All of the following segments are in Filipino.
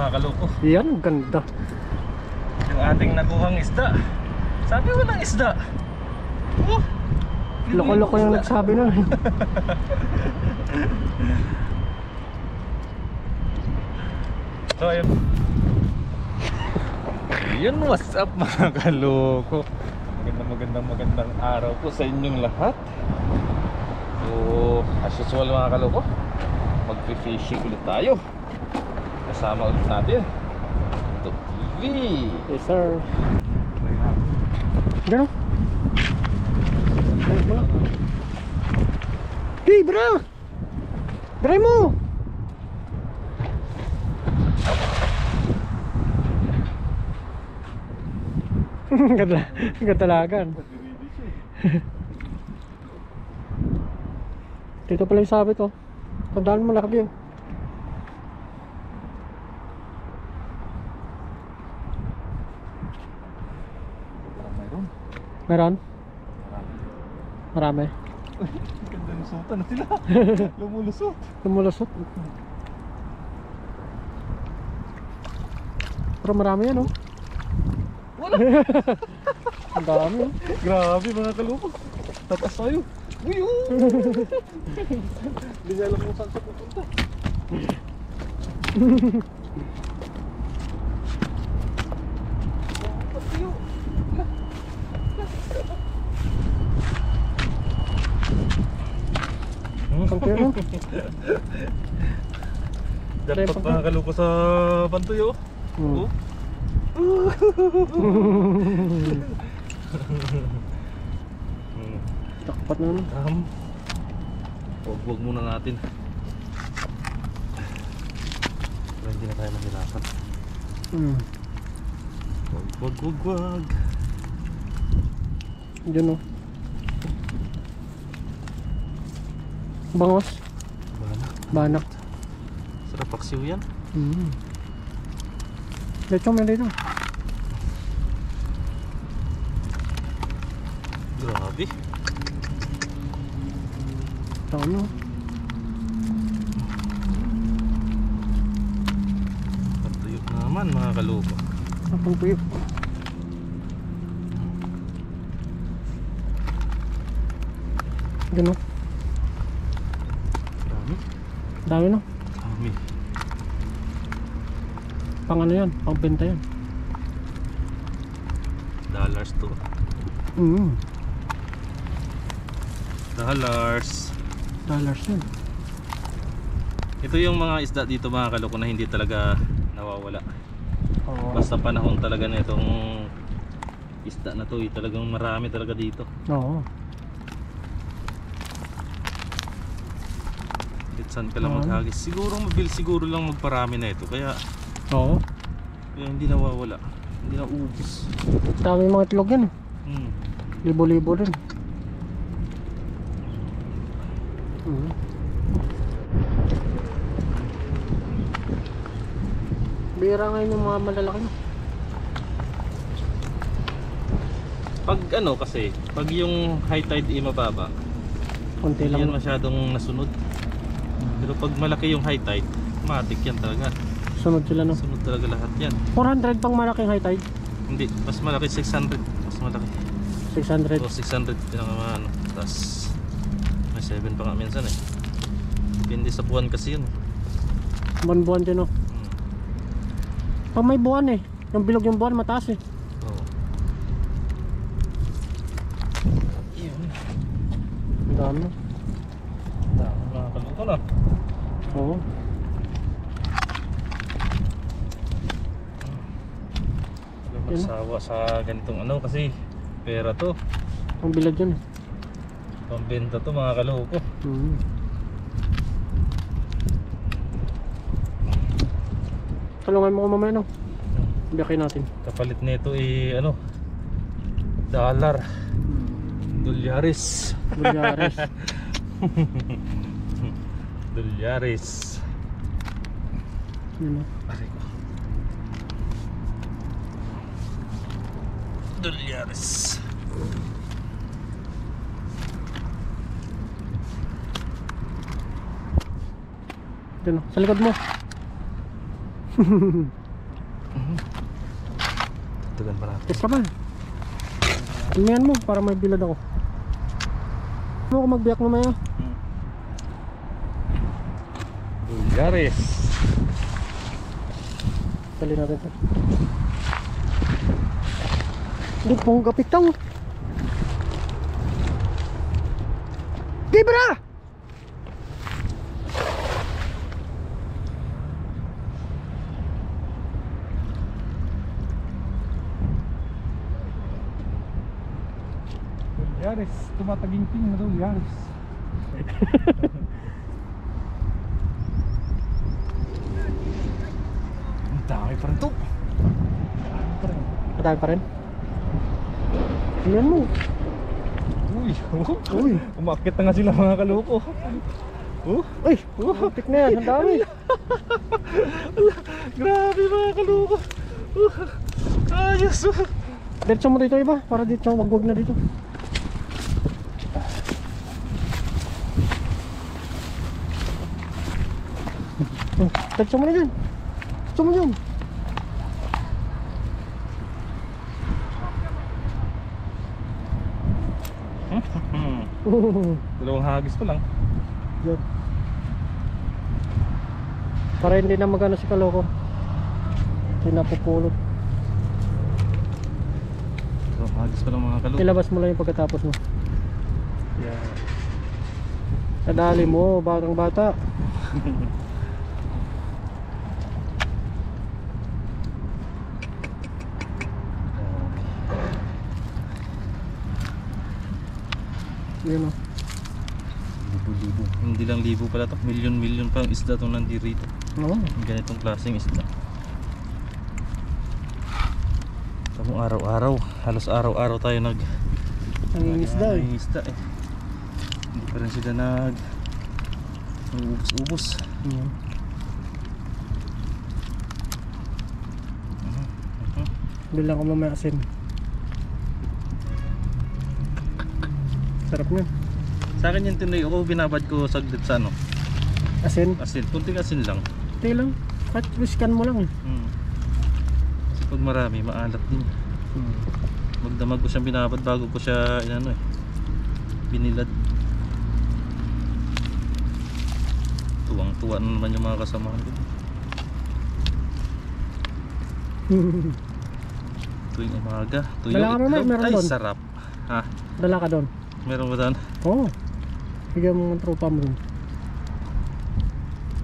mga kaloko. Yan, ang ganda. Yung ating nakuhang isda. Sabi walang isda. Oh, Loko-loko yung nagsabi na. So ayun. Yun, what's up mga kaloko. Magandang araw po sa inyong lahat. So as usual mga kaloko, mag-fishing ulit tayo. Kasama ulit natin Tok TV. Yes sir. Gano'n? Hey bro! Try mo! Gatalagan. Dito pala yung sabit oh. Tandaan mo malaki yun. Meron? Marami. Ganda ng suta na sila. Lumulusot. Lumulusot. Pero marami yan oh. Wala. Ang dami oh. Grabe mga kaloko. Tatas tayo. Uy, hindi niya alam kung saan siya pupunta. Pangkiro. Dapat mga kaloko sa pantuyo. Oh. Takpat na naman. Huwag muna natin. Pero hindi na tayo mahirapan. Huwag. Diyan oh. Bangos. Banak. Sarap paksiw yan. Lechong meron dito. Grabe. Tama. Patuyok naman mga kaloko. Apang tuyo. Gano? Dami. Dami no? Dami. Pang ano yan? Pang benta yan. Dollars to. Dollars yan. Ito yung mga isda dito mga kaloko na hindi talaga nawawala. Oo. Basta panahon talaga na itong isda na to, talagang marami talaga dito. Oo. Saan ka lang maghagis. Siguro lang magparami na ito. Kaya Oo. hindi nawawala. Hindi na ubos. Dami mga itlog yan. Libo-libo rin. Bira ngayon yung mga malalaki no? Pag ano kasi, pag yung high tide mababa, Konti hindi lang. yan masyadong nasunod. Pero pag malaki yung high tide, matik yan talaga. Sunod sila no? Sunod talaga lahat yan. 400 pang malaking high tide. Hindi, mas malaki 600. Mas malaki. 600. O 600 pinaka ano. Tapos may 7 pa nga minsan eh. Depende sa buwan kasi yun. Buwan-buwan din no? Pag may buwan eh. Yung bilog yung buwan mataas eh. Oo. Yun. Ang dami. Mga kaloko na. Oo. Magsawa sa ganitong ano kasi pera to. Ang bilad yun eh. Pambenta to mga kaloko. Tulungan mo ko mamaya no? Biyakin natin. Kapalit nito ano, dollar. Dolyares. Bulgaris. Dolyares. Yun o. Aray ko. Dolyares. Yun o. Sa likod mo. Tugan pa natin. Test ka ba? Tingnan mo para may bilad ako. Ano ako magbiyak mamaya? Bulgaris. Tali natin ito. Hindi pong kapitaw. Gibra! Bulgaris. Tumataging-ting na Bulgaris. Ang dami pa rin to. Matay pa rin. Tingnan mo. Uy, Uy. umakit na nga sila mga kaloko. Uy, tik na yan. Ang dami. Grabe mga kaloko. Ayos. Diretso mo dito iba. Para dito, wag na dito. Diretso mo na dyan. Diretso mo dyan. Dalawang hagis pa lang. Yan. Para hindi na magano si kaloko. Hindi na pupulot. Dalawang hagis pa lang mga kaloko. Ilabas mo lang yung pagkatapos mo. Yeah. Kadali mo, batang bata. Yun o. Libo-libo. Hindi lang libo pala to. Milyon-milyon pa ang isda itong nandirito. Oo. Ganitong klaseng isda. Tamong araw-araw. Halos araw-araw tayo Nangingisda eh. nangingisda eh. Hindi pa rin sila ubus-ubus. Bilang ko mamaya asin. Sarap niya. Sa akin yung tinoy ako, binabad ko saglit sa ano. Asin? Asin. Kunting asin lang. Ito lang. Kahit wiskan mo lang eh. Kasi pag marami, maalat din. Magdamag ko siyang binabad bago ko siya inano eh. Binilad. Tuwang-tuwa na naman yung mga kasamahan ko. Tuwing umaga. Tuyo, Dala ka naman, itlog. meron Ay, doon. sarap. Ha? Dala ka doon. Meron ba doon? Oo. Bigyan mo ng tropa mo doon.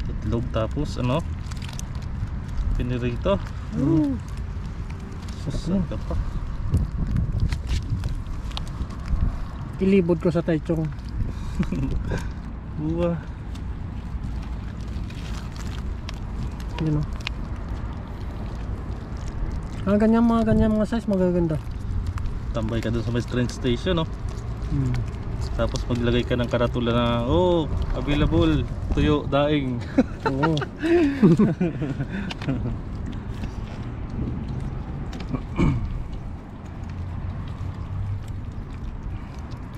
Itlog tapos ano? Pinirito. Sarap ka pa. Ilibod ko sa Taichung. Buwa. Yun o. Mga ganyan mga size magaganda. Tambay ka doon sa may train station, no? Tapos maglagay ka ng karatula na, oh, available, tuyo, daing. Oo.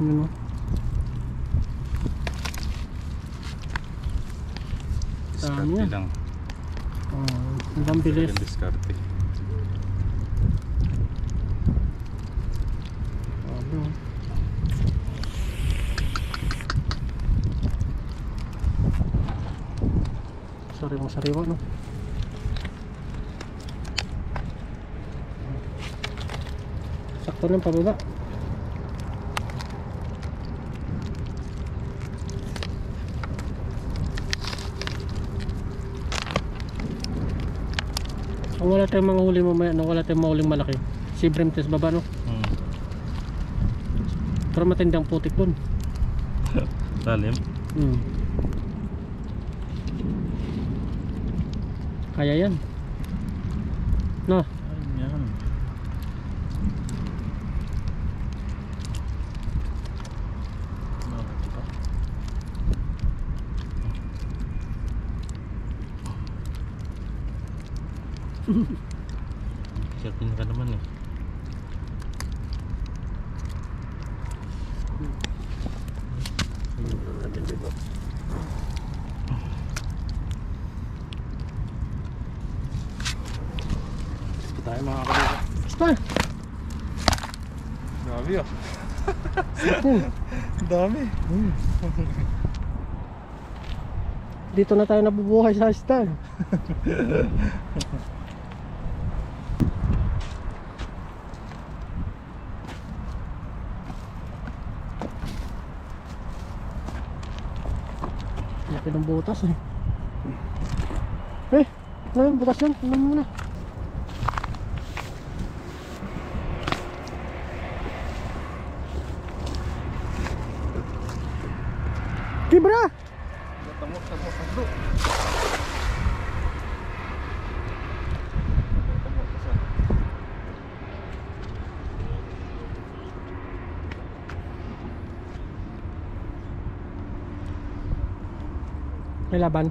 Yun o. Saan yan? lang. Ang bilis. Diskarte. Sariwa no. Sakto lang pababa. Kung wala tayong mga huli mamaya, no, wala tayong mga huling malaki, si Brim test baba no. Pero matindang putik dun. Lalim. Kaya yan. No. Ayan. Siyatin ka naman eh. tayo mga kaloko. Basta. Dami ah. Hmm. Dami. Dito na tayo nabubuhay sa star. Laki ng butas eh. Ano yung butas yan? Tingnan mo muna. Kibra! Tamo. Tamo. May laban.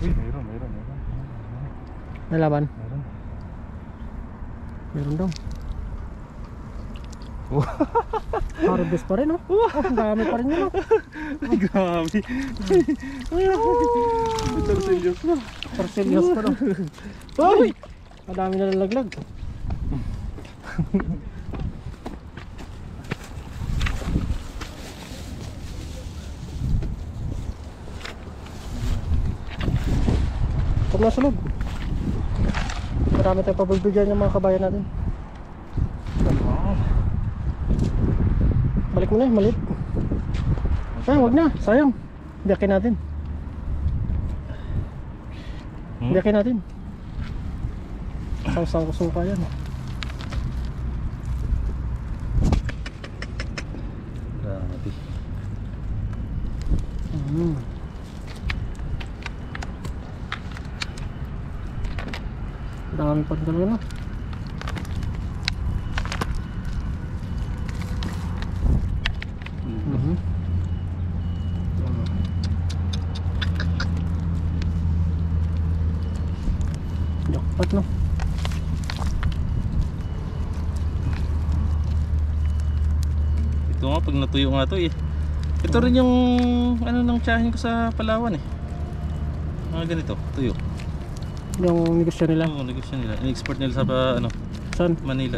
Uy, mayroon. May laban. Mayroon. Meron daw. Harvest pa rin oh. Ang dami pa rin yun oh. Ay, grabe. Tarselyos na. Parcelios pa daw. Uy! Madami na nalaglag. Pag nasulog, marami tayong pagbibigyan ng mga kabayan natin. Balik mo na, maliit. Ay, wag na, sayang. Biyakin natin. Biyakin natin. Saw-saw ko suka yan. Grabe. Dami pa rin talaga no. Jackpot no. Ito nga, pag natuyo nga to eh. Ito rin yung ano nang tsahin ko sa Palawan eh. Mga ganito, tuyo. Yung negosyo nila. Oo, negosyo nila. In-export nila sa Saan? Manila.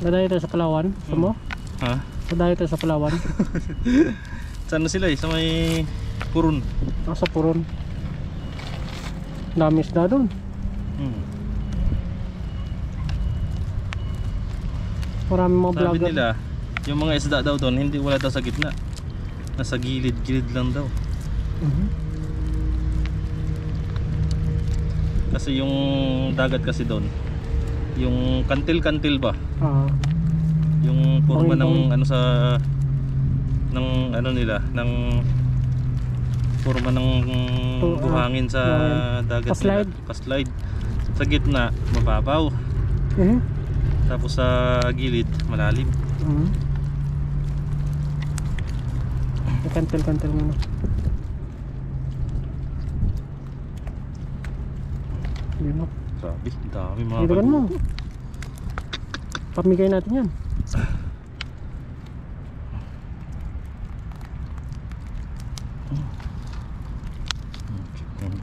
Nadayo tayo sa Palawan. Saan mo? Ha? Nadayo tayo sa Palawan. Saan na sila eh? Sa may Purun. Sa Puron. Dami isda doon. Maraming mga Sabi vlogger. nila, yung mga isda daw doon, hindi wala daw sa gitna. Nasa gilid-gilid lang daw. Kasi yung dagat kasi doon, yung kantil-kantil ba? Yung forma ng ano sa ng ano nila, ng forma ng buhangin sa dagat Pa-slide. nila. Pa-slide. Sa gitna, mababaw. Tapos sa gilid, malalim. Kantel-kantel muna. Yun o. Sabi, dami mga Dito mo. kalbo. Pamigay natin yan.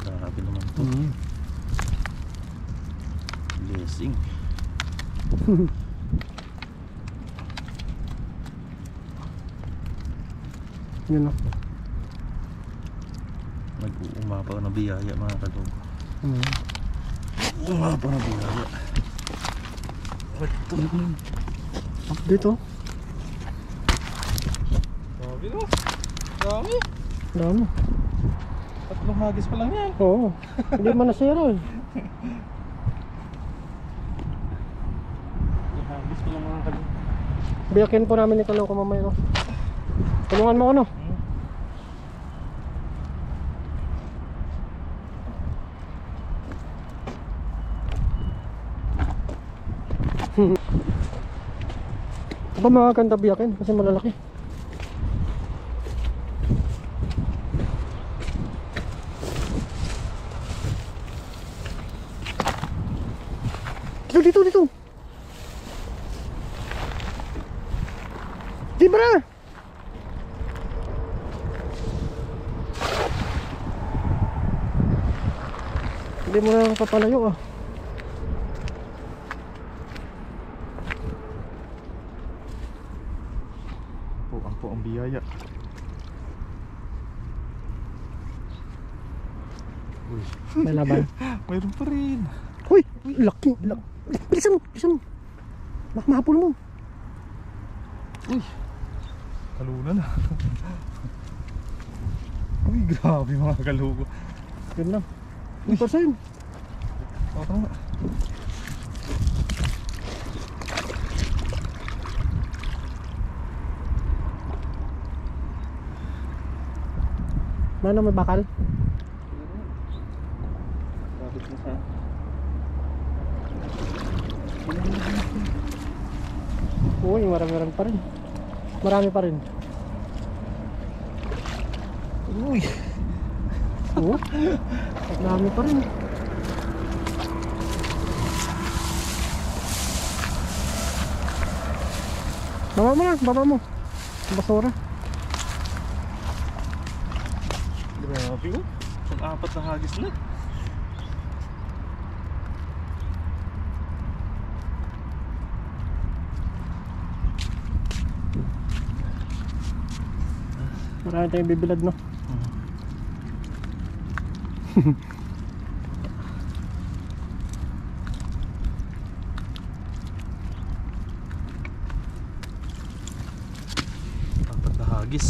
Grabe naman to. Blessing. Yun o. Nag-uumapaw na biyaya mga kalbo. Uumapaw na biyaya. Dito. Dami no? Dami. Dami. Tatlong hagis pa lang yan. Oo. Hindi man nasira eh. Hagis pa lang mga kalbo. Biyakin po namin ni Kaloko mamaya no. Tulungan mo ako no. Aba makakanta biyakin kasi malalaki. Dito. Di ba? Hindi mo na papalayo ah. Po ang biyaya. Uy, May laban. mayroon pa rin. Uy! Laki! Bilisan mo! Bilisan mo! Baka mahapol mo. Uy, kaluna na. Uy, grabe mga kaluko. Yun lang. Yung pa sa'yo. Parang nga. Mana may bakal? Bakit na sa... Uy, marami pa rin. Marami pa rin. Uy, Oo. Marami pa rin. Baba mo na, baba mo. Basura. grabe oh. Pang-apat na hagis na. Marami tayong bibilad, no? Apat na hagis.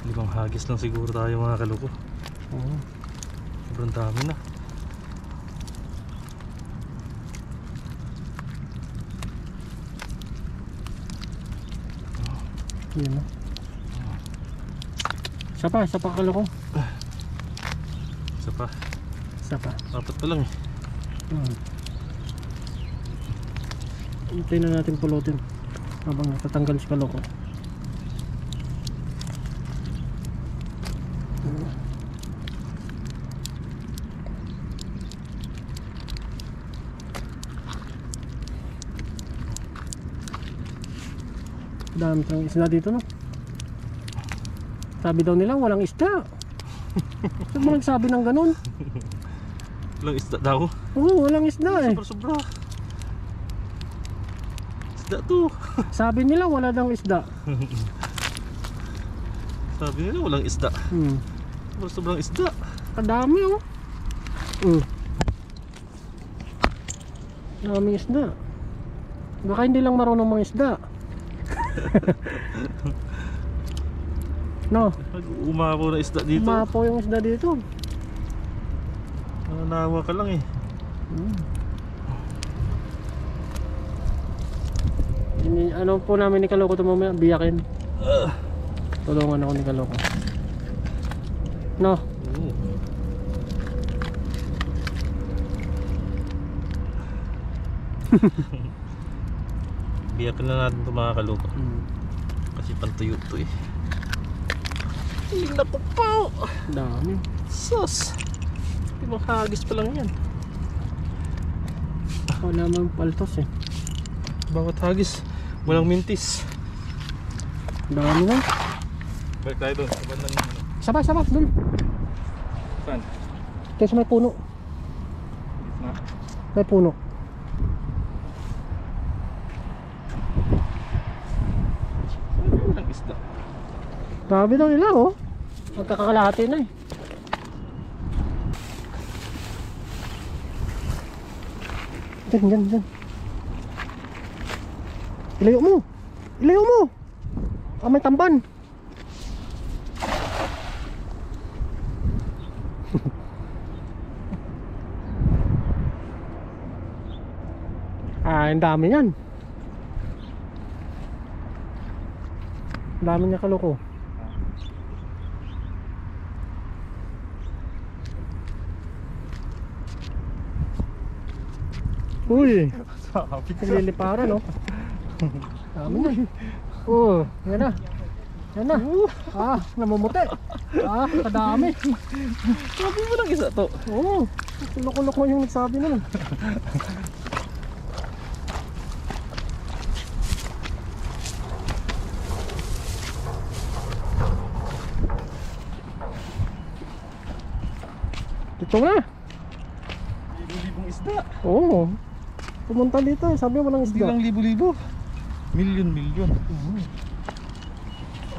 5 hagis lang siguro tayo mga kaluko. Oo. Sobrang dami na. Yun, no? Isa pa kaloko. Isa pa. Isa pa. Apat pa lang eh. Hintayin na natin pulutin habang natatanggal si kaloko. Dami tayong isda dito, no? Sabi daw nila walang isda. Saan mo nagsabi ng ganun? Walang isda daw. Oo, walang isda eh. Sobra. Isda to. Sabi nila wala daw isda. Sabi nila walang isda. Sobrang isda. Kadami oh. Daming isda. Baka hindi lang marunong mga isda. No, Umapo na isda dito. umapo yung isda dito. Nananawa ka lang eh. Ano po namin ni Kaloko ito mamaya, biyakin. Tulungan ako ni Kaloko. No, Biyakin na natin ito mga kaluko. Kasi pantuyo to eh. Ay, naku po! dami. Sus! 5 hagis pa lang yan. Ako naman paltos eh. Bawat hagis, walang mintis. Dami na. Balik tayo doon. Sabay, dun. Saan? Kasi may puno. Na. May puno. Walang isda. Dami daw nila oh. Magkakakalahati na eh. Diyan. Ilayo mo. Ah, may tamban. Ah, ang dami yan. Ang dami niya Kaloko. Uy, Sabi ka. nagliliparan no. Dami na. Oh, yan na. Ah, namumuti. Ah, kadami. Sabi mo lang isa to. Oo, loko-loko yung nagsabi nun. Ito na. Libo-libong isda. Oo. Pumunta dito, sabi mo ng Hindi isda. lang libo-libo. Milyon.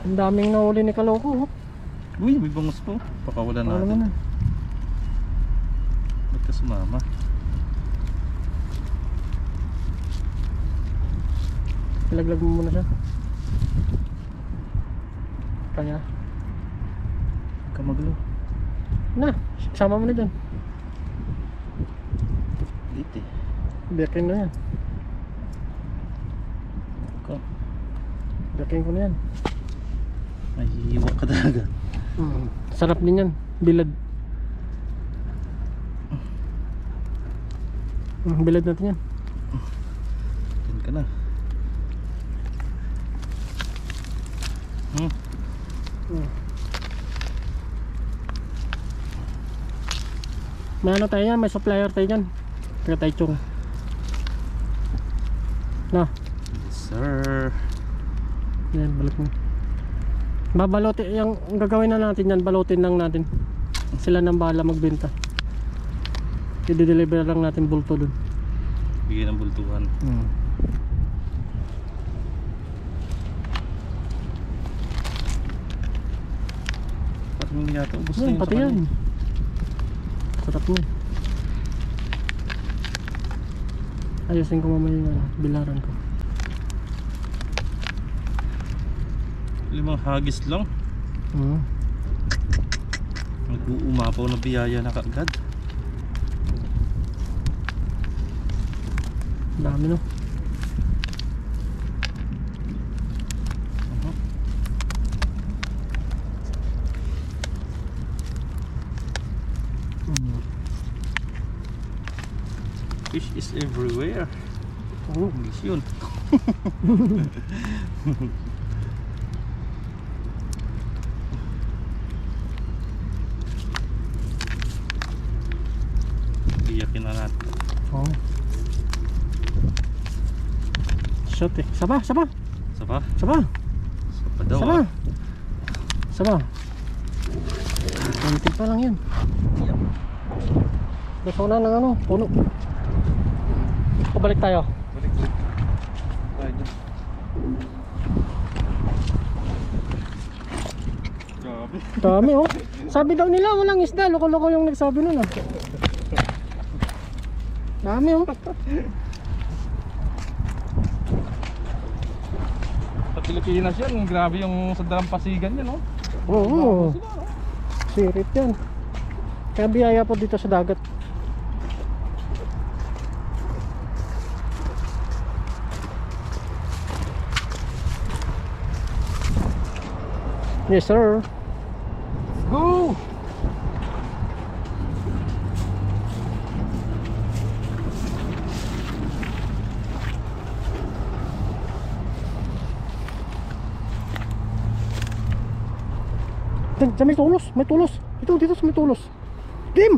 Ang daming nahuli ni Kaloko. Uy, may bangus po. Pakawalan Ano natin. na? Ba't ka sumama? Ilaglag mo muna siya. Kanya. Huwag ka maglo. Na, sama mo na dyan. Dito eh. Biyakin na yan. Huwag ka. Biyakin ko na yan. Mahihiwa ka talaga. Sarap din yan. Bilad. Bilad natin yan. Diyan ka na. May ano tayo yan, may supplier tayo yan. Kaya tayo chung. Na, Yes sir. yan, balot mo. Babalotin, yung gagawin na natin yan, balutin lang natin. Sila nang bahala magbenta. I-deliver lang natin bulto dun. Bigyan ng bultuhan. Pati mo yata ubos na Yan, yun pati sa yan. kanya. Sarap mo. Ayusin ko mamaya yung bilaran ko. 5 hagis lang. Nag-uumapaw na biyaya na kaagad. Dami no. Fish is everywhere. English yun. Iyakin na natin. Oh. Shot eh. Saba. Sapa? Saba. Sapa daw Saba. ah. Saba. Konti pa lang yan. Gusto na ng ano, puno. Pabalik tayo. Balik. Tayo dyan. Grabe. Dami oh. Sabi daw nila walang isda. Loko-loko yung nagsabi nun ah. Dami oh. Sa Pilipinas yan, grabe yung sa dalampasigan yan, no? Oo. Sirit yan. Kaya biyaya po dito sa dagat. Yes sir. Go! Diyan may tulos, may tulos. Dito may tulos. Game!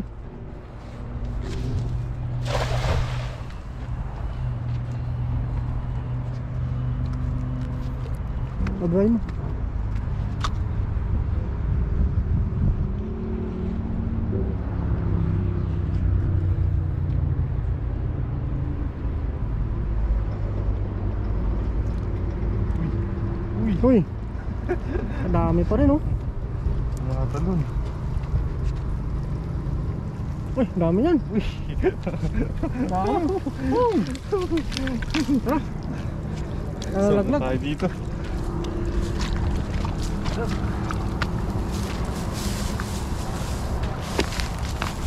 Pagawin mo. Uy. Dami pa rin oh. Mga talon. Uy, dami yan. Uy. Dami. Laglag. Tayo dito.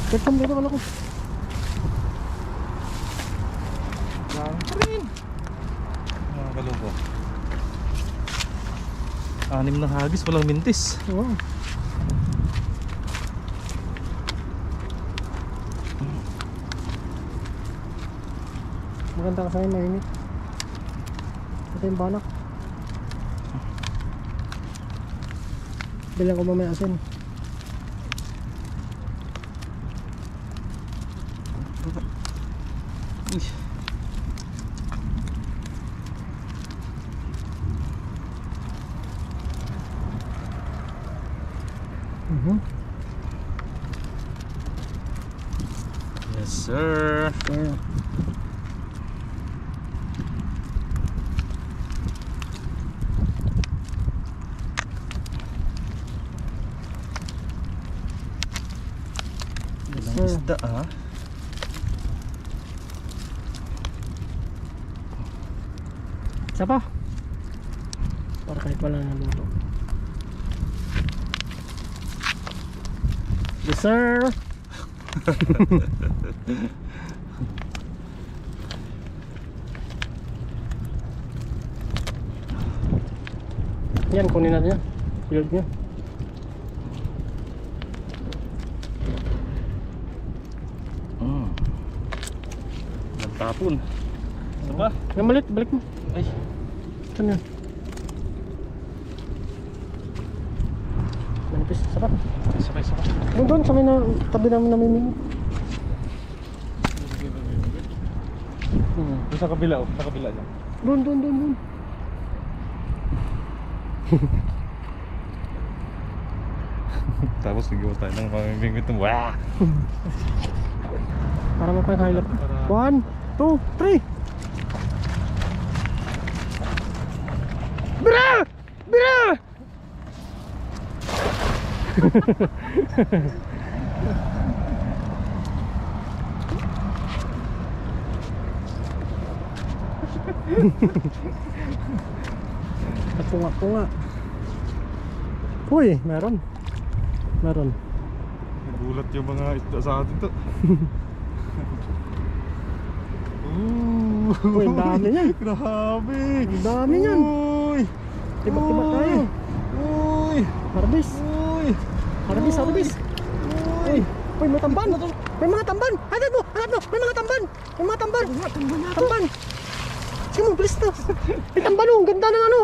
Check mo dito ko. Dami pa rin. Mga kaloko. 6 na hagis, walang mintis. Oo. Maganda kasi mainit. Ito yung banak. Bilang ko mamaya asin. Uy. sir. Sir. Ilang Sir. isda ah. Isa pa. Para kahit wala na luto. Yes sir. Yan, kunin natin yan. Silog nyo. Nagtapon. Ano ba? Yan malit, balik mo. Ay. Saan yan? Manipis, sapat. Sakay. Doon, sa may na, tabi namin namimili. Sa kabila, sa kabila dyan. Doon. Tapos nagawa tayo ng pamimingwit ng wah! Para mapang-highlight. 1, 2, 3. Bira! Bira! Punga. Uy, meron. Nagulat yung mga isda sa atin to. Uy, ang dami niyan. Grabe! Ang dami niyan. Uy! Tiba-tiba tayo. Uy! Harbis. Uy! Harbis. Uy, may tamban. May mga tamban. Hanap mo. May mga tamban. Tamban. Sige mo, bilis na. May tamban oh. Ang ganda ng ano.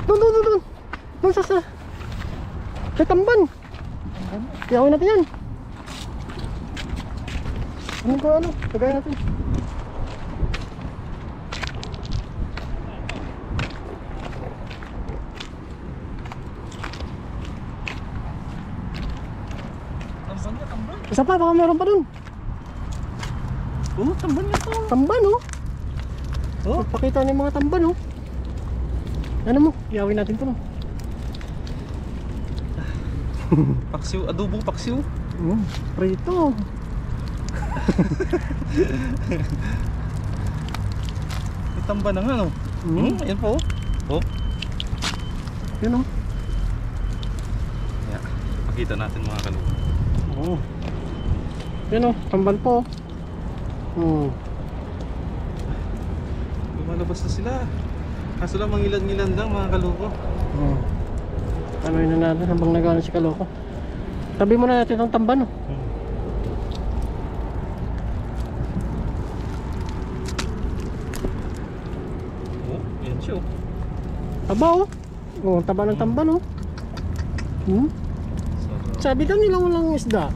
Doon. Doon sa. May tamban. Iyawin natin yan. Tagay natin. Isa pa, baka meron pa dun. Tamban na to! Tamban oh. Pakita na yung mga tamban oh. Ano mo, iyawin natin to no. Paksiw, adobo paksiw. Prito. May tamban na nga no? Ayan po. Oh. Yun oh. Yeah. Pakita natin mga kalugod. Yun oh, tamban po. Lumalabas na sila. Kaso lang mangilan-ngilan lang mga kalugod. Ano yun na natin habang nagano si Kaloko. Tabi mo na natin itong tamban oh. Ayan siya oh. Taba oh. Taba ng tamban oh. Sabi daw nila walang isda.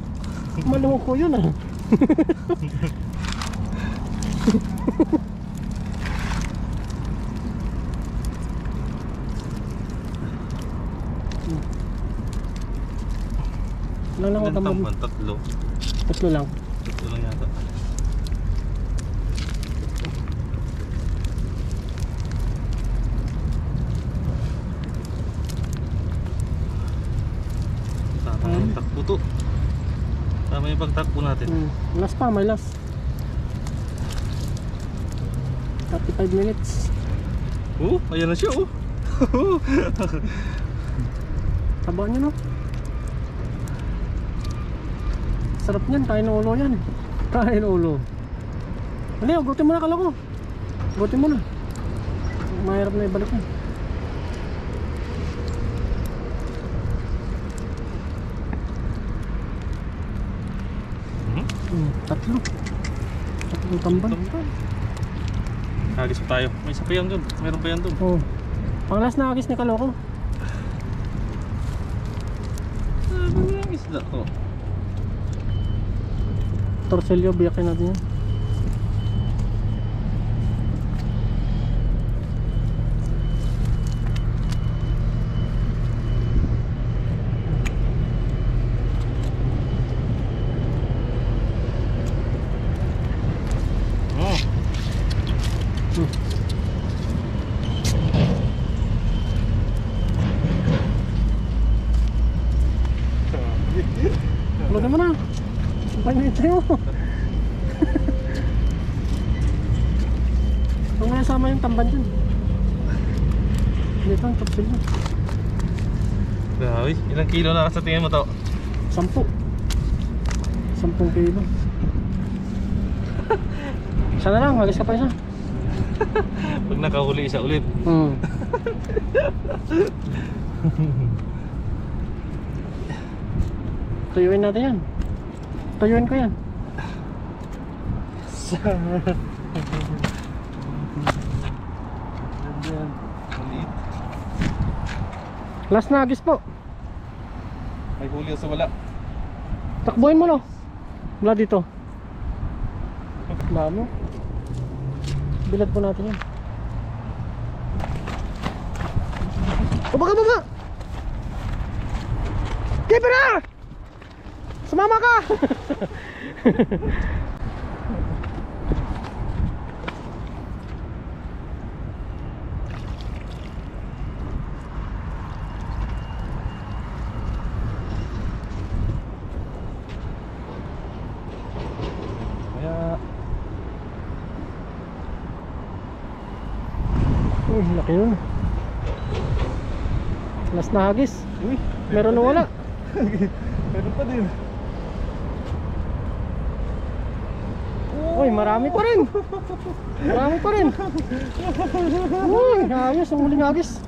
Maloko yun ah. Ilan lang ako Ilan tamban? tamban? Tatlo. Tatlo lang. Tatlo lang yata. Tama yung takbo to. Tama yung pagtakbo natin. Last pa, may last. 35 minutes. Ayan na siya oh. Taba nyo no. Sarap niyan, kain ng ulo yan. Kain ulo. Hindi, ugutin mo na Kaloko. Ugutin mo na. Mahirap na ibalik mo. Tatlong tamban. Hagis pa tayo. May isa pa yan dun. Meron pa yan dun. Pang last na hagis ni Kaloko. Ano yung isda to? Torsilyo, biyakin natin yan. Panitay mo. Kung nga sama yung tamban dyan. Dito ang kapsil mo. Grabe, ilang kilo na sa tingin mo to? 10 kilo. Isa na lang, halis ka pa isa. Pag nakahuli isa ulit. Tuyuin natin yan. Tuyuin ko yan. Yan. Maliit. Last na agis po. May huli o sa wala. Takbuhin mo no. Mula dito. Wala mo. Bilad po natin yan. Baba ka baba. Kipera! Sumama ka! Kaya... Uy, laki nun. Last na hagis. Uy, Meron o wala? meron pa din. Uy, marami pa rin. Marami pa rin. Uy, ayos ang muling hagis.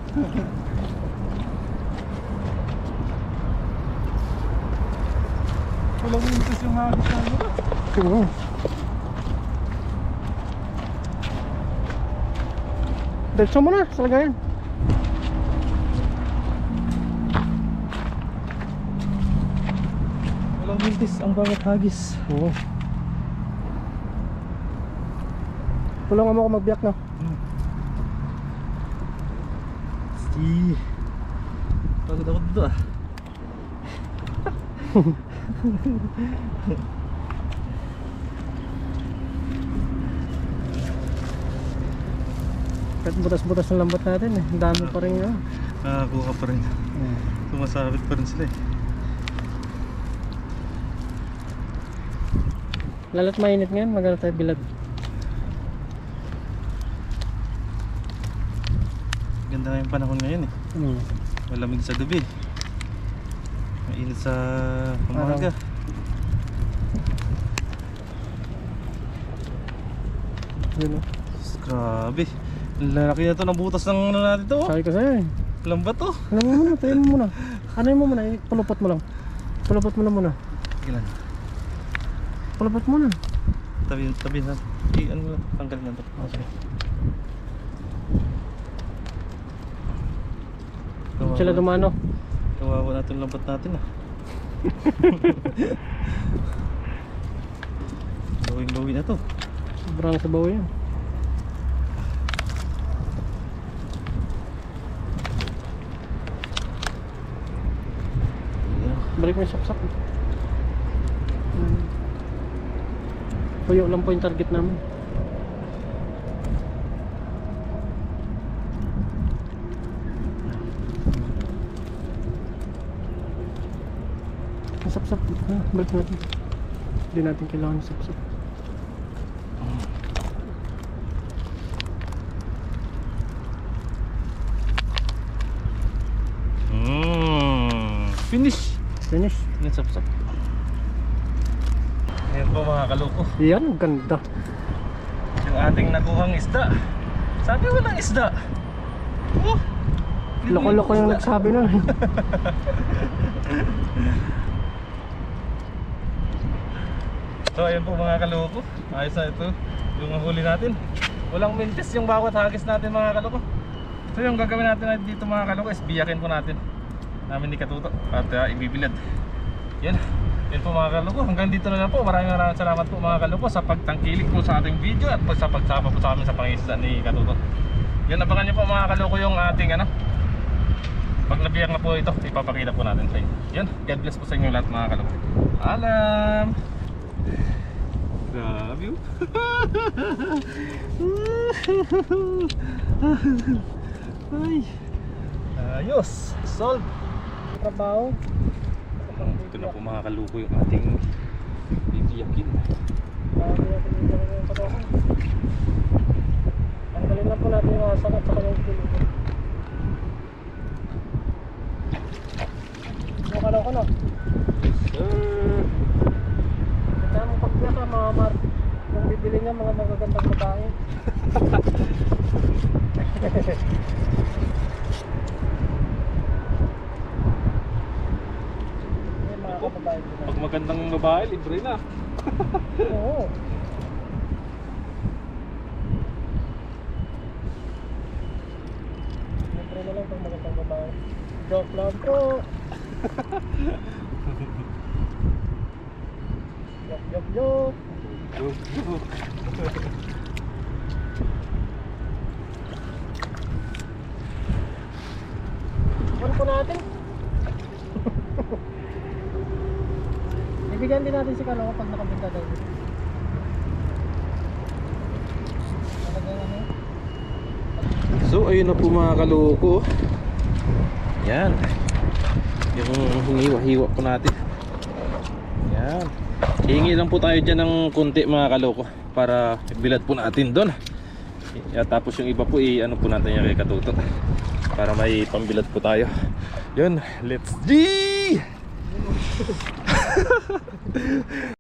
Walang mintis yung hagis na ano. Diretso mo na, sa lagayan. Walang mintis ang bawat hagis. Oo. Tulungan mo ako magbiyak na. Si. Pagod ako dito ah. Kahit butas-butas ng lambot natin eh. Ang dami pa rin yun. Nakakuha pa rin. Sumasabit pa rin sila eh. Lalo't mainit ngayon, maganda tayo bilad. Ganda nga yung panahon ngayon eh. Malamig sa gabi. Mainit sa umaga. Yun o. Grabe. Lalaki na to ng butas ng ano natin to. Sabi ko sa'yo eh. Lambat to. Ano mo muna, tayo mo muna. Ano mo muna, pulupot mo lang. Pulupot mo na muna. Ilan? Pulupot mo na. Tabi na. Ano lang, tanggalin na to. Okay. Kawawa. Sila dumano. Kawawa na itong lambat natin ah. Lawing-lawi na to. Sobrang sabaw yan. Balik mo yung sapsap. Puyo lang po yung target namin. Yung sapsap. Balik natin. Hindi natin kailangan yung sapsap. Finish! Finish. Yan, sap-sap. Ayan po mga kaloko. Yan, ganda. Yung ating nakuhang isda. Sabi walang isda. Oh! Loko-loko yung nagsabi nun. So ayan po mga kaloko. Ayos na ito. Yung huli natin. Walang mintis yung bawat hagis natin mga kaloko. So yung gagawin natin dito mga kaloko is biyakin po natin namin ni Katuto at ibibilad. Yan. Yan po mga kaloko. Hanggang dito na lang po. Maraming salamat po mga kaloko sa pagtangkilik po sa ating video at sa pagsama po sa amin sa pangisda ni Katuto. Yan, abangan nyo po mga kaloko yung ating pag nabiyak na po ito, ipapakita po natin sa inyo. Yan. God bless po sa inyo lahat mga kaloko. Alam. Grabe. Ay. Ayos. Solve. Trabaho. Ito na po mga kaluko yung ating Titiyakin. Bago natin yung patokan. Tanggalin lang po natin yung asak at saka yung kilo. Nakalaw ko na. Sir. Kaya mong pagkaka mga mar. Kung bibili niya mga magagandang babae. Yan mga kababae ko na. Pag magandang babae, libre na. Oo. Libre na lang pag magandang babae. Joke lang po. Joke. Ano po natin? Bibigyan din natin si Kalo pag nakabenta daw. Talagang ano? So ayun na po mga kaloko. Yan. Yung hiniwa-hiwa po natin. Yan. Hihingi lang po tayo dyan ng konti mga kaloko para bilad po natin doon. Tapos yung iba po ano po natin yung kay Katuto para may pambilad po tayo. Yun, let's G!